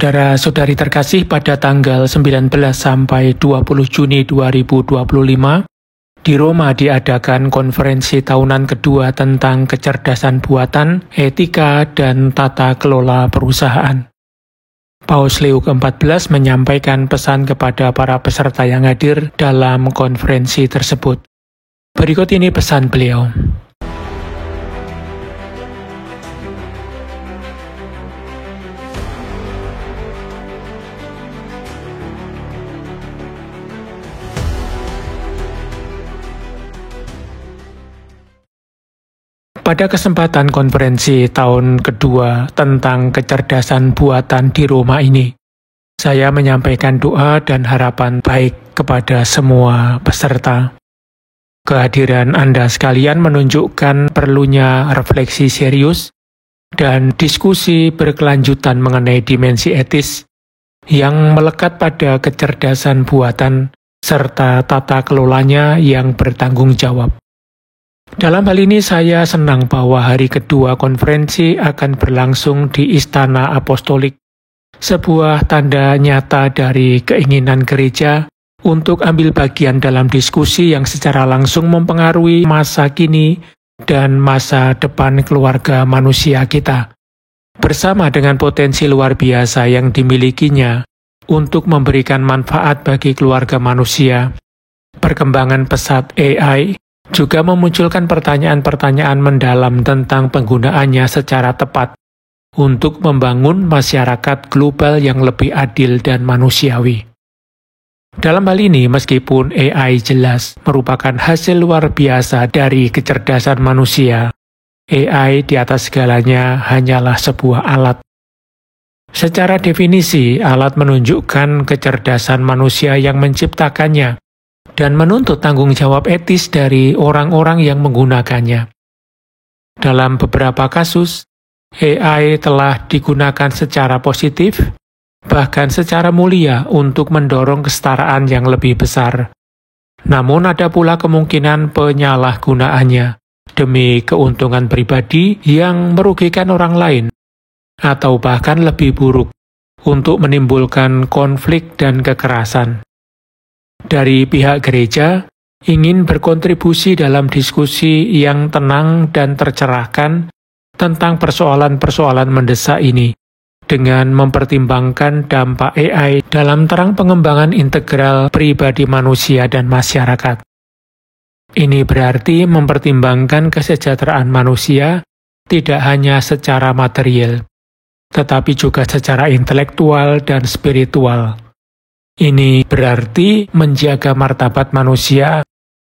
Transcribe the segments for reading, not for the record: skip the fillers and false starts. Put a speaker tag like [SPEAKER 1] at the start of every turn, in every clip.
[SPEAKER 1] Saudara-saudari terkasih, pada tanggal 19 sampai 20 Juni 2025, di Roma diadakan konferensi tahunan kedua tentang kecerdasan buatan, etika, dan tata kelola perusahaan. Paus Leo ke-14 menyampaikan pesan kepada para peserta yang hadir dalam konferensi tersebut. Berikut ini pesan beliau. Pada kesempatan konferensi tahun kedua tentang kecerdasan buatan di Roma ini, saya menyampaikan doa dan harapan baik kepada semua peserta. Kehadiran Anda sekalian menunjukkan perlunya refleksi serius dan diskusi berkelanjutan mengenai dimensi etis yang melekat pada kecerdasan buatan serta tata kelolanya yang bertanggung jawab. Dalam hal ini saya senang bahwa hari kedua konferensi akan berlangsung di Istana Apostolik, sebuah tanda nyata dari keinginan gereja untuk ambil bagian dalam diskusi yang secara langsung mempengaruhi masa kini dan masa depan keluarga manusia kita, bersama dengan potensi luar biasa yang dimilikinya untuk memberikan manfaat bagi keluarga manusia. Perkembangan pesat AI juga memunculkan pertanyaan-pertanyaan mendalam tentang penggunaannya secara tepat untuk membangun masyarakat global yang lebih adil dan manusiawi. Dalam hal ini, meskipun AI jelas merupakan hasil luar biasa dari kecerdasan manusia, AI di atas segalanya hanyalah sebuah alat. Secara definisi, alat menunjukkan kecerdasan manusia yang menciptakannya dan menuntut tanggung jawab etis dari orang-orang yang menggunakannya. Dalam beberapa kasus, AI telah digunakan secara positif, bahkan secara mulia untuk mendorong kesetaraan yang lebih besar. Namun ada pula kemungkinan penyalahgunaannya demi keuntungan pribadi yang merugikan orang lain, atau bahkan lebih buruk, untuk menimbulkan konflik dan kekerasan. Dari pihak gereja, ingin berkontribusi dalam diskusi yang tenang dan tercerahkan tentang persoalan-persoalan mendesak ini, dengan mempertimbangkan dampak AI dalam terang pengembangan integral pribadi manusia dan masyarakat. Ini berarti mempertimbangkan kesejahteraan manusia tidak hanya secara material, tetapi juga secara intelektual dan spiritual. Ini berarti menjaga martabat manusia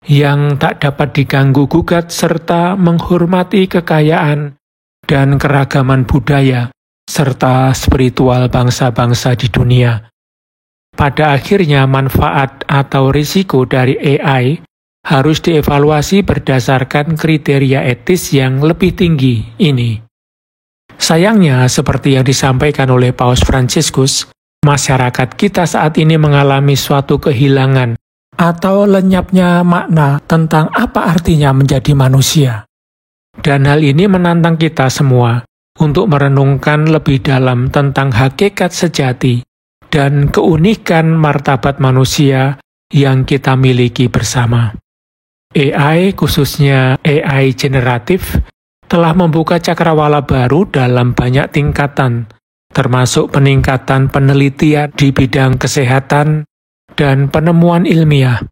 [SPEAKER 1] yang tak dapat diganggu-gugat serta menghormati kekayaan dan keragaman budaya serta spiritual bangsa-bangsa di dunia. Pada akhirnya, manfaat atau risiko dari AI harus dievaluasi berdasarkan kriteria etis yang lebih tinggi ini. Sayangnya, seperti yang disampaikan oleh Paus Fransiskus, masyarakat kita saat ini mengalami suatu kehilangan atau lenyapnya makna tentang apa artinya menjadi manusia. Dan hal ini menantang kita semua untuk merenungkan lebih dalam tentang hakikat sejati dan keunikan martabat manusia yang kita miliki bersama. AI, khususnya AI generatif, telah membuka cakrawala baru dalam banyak tingkatan, termasuk peningkatan penelitian di bidang kesehatan dan penemuan ilmiah.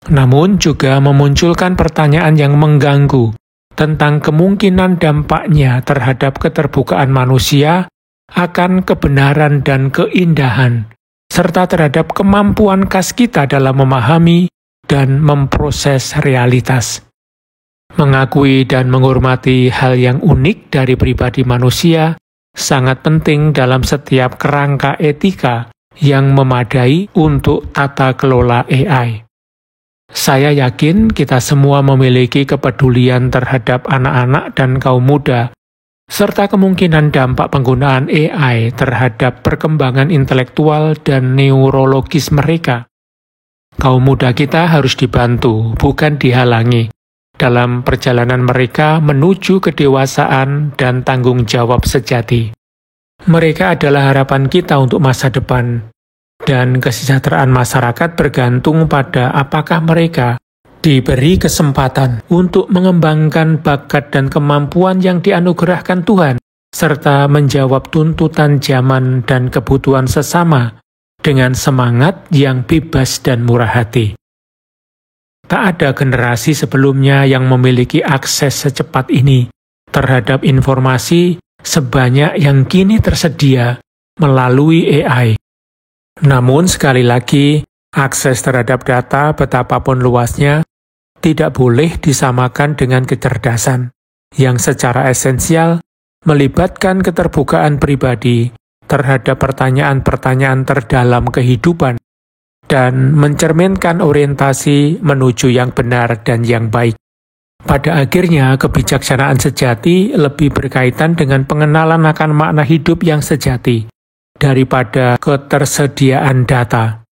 [SPEAKER 1] Namun juga memunculkan pertanyaan yang mengganggu tentang kemungkinan dampaknya terhadap keterbukaan manusia akan kebenaran dan keindahan, serta terhadap kemampuan khas kita dalam memahami dan memproses realitas. Mengakui dan menghormati hal yang unik dari pribadi manusia sangat penting dalam setiap kerangka etika yang memadai untuk tata kelola AI. Saya yakin kita semua memiliki kepedulian terhadap anak-anak dan kaum muda, serta kemungkinan dampak penggunaan AI terhadap perkembangan intelektual dan neurologis mereka. Kaum muda kita harus dibantu, bukan dihalangi, dalam perjalanan mereka menuju kedewasaan dan tanggung jawab sejati. Mereka adalah harapan kita untuk masa depan, dan kesejahteraan masyarakat bergantung pada apakah mereka diberi kesempatan untuk mengembangkan bakat dan kemampuan yang dianugerahkan Tuhan, serta menjawab tuntutan zaman dan kebutuhan sesama dengan semangat yang bebas dan murah hati. Tak ada generasi sebelumnya yang memiliki akses secepat ini terhadap informasi sebanyak yang kini tersedia melalui AI. Namun sekali lagi, akses terhadap data betapapun luasnya tidak boleh disamakan dengan kecerdasan yang secara esensial melibatkan keterbukaan pribadi terhadap pertanyaan-pertanyaan terdalam kehidupan dan mencerminkan orientasi menuju yang benar dan yang baik. Pada akhirnya, kebijaksanaan sejati lebih berkaitan dengan pengenalan akan makna hidup yang sejati daripada ketersediaan data.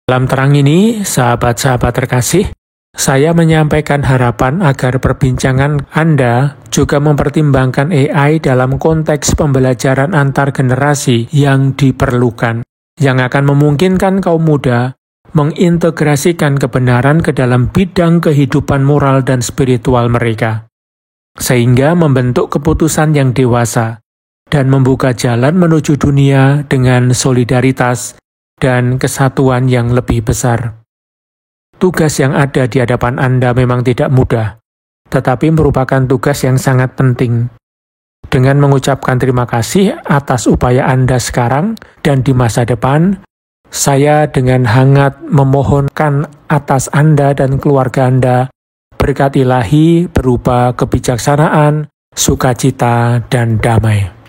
[SPEAKER 1] Dalam terang ini, sahabat-sahabat terkasih, saya menyampaikan harapan agar perbincangan Anda juga mempertimbangkan AI dalam konteks pembelajaran antar generasi yang diperlukan, yang akan memungkinkan kaum muda mengintegrasikan kebenaran ke dalam bidang kehidupan moral dan spiritual mereka, sehingga membentuk keputusan yang dewasa dan membuka jalan menuju dunia dengan solidaritas dan kesatuan yang lebih besar. Tugas yang ada di hadapan Anda memang tidak mudah, tetapi merupakan tugas yang sangat penting. Dengan mengucapkan terima kasih atas upaya Anda sekarang dan di masa depan, saya dengan hangat memohonkan atas Anda dan keluarga Anda berkat ilahi berupa kebijaksanaan, sukacita, dan damai.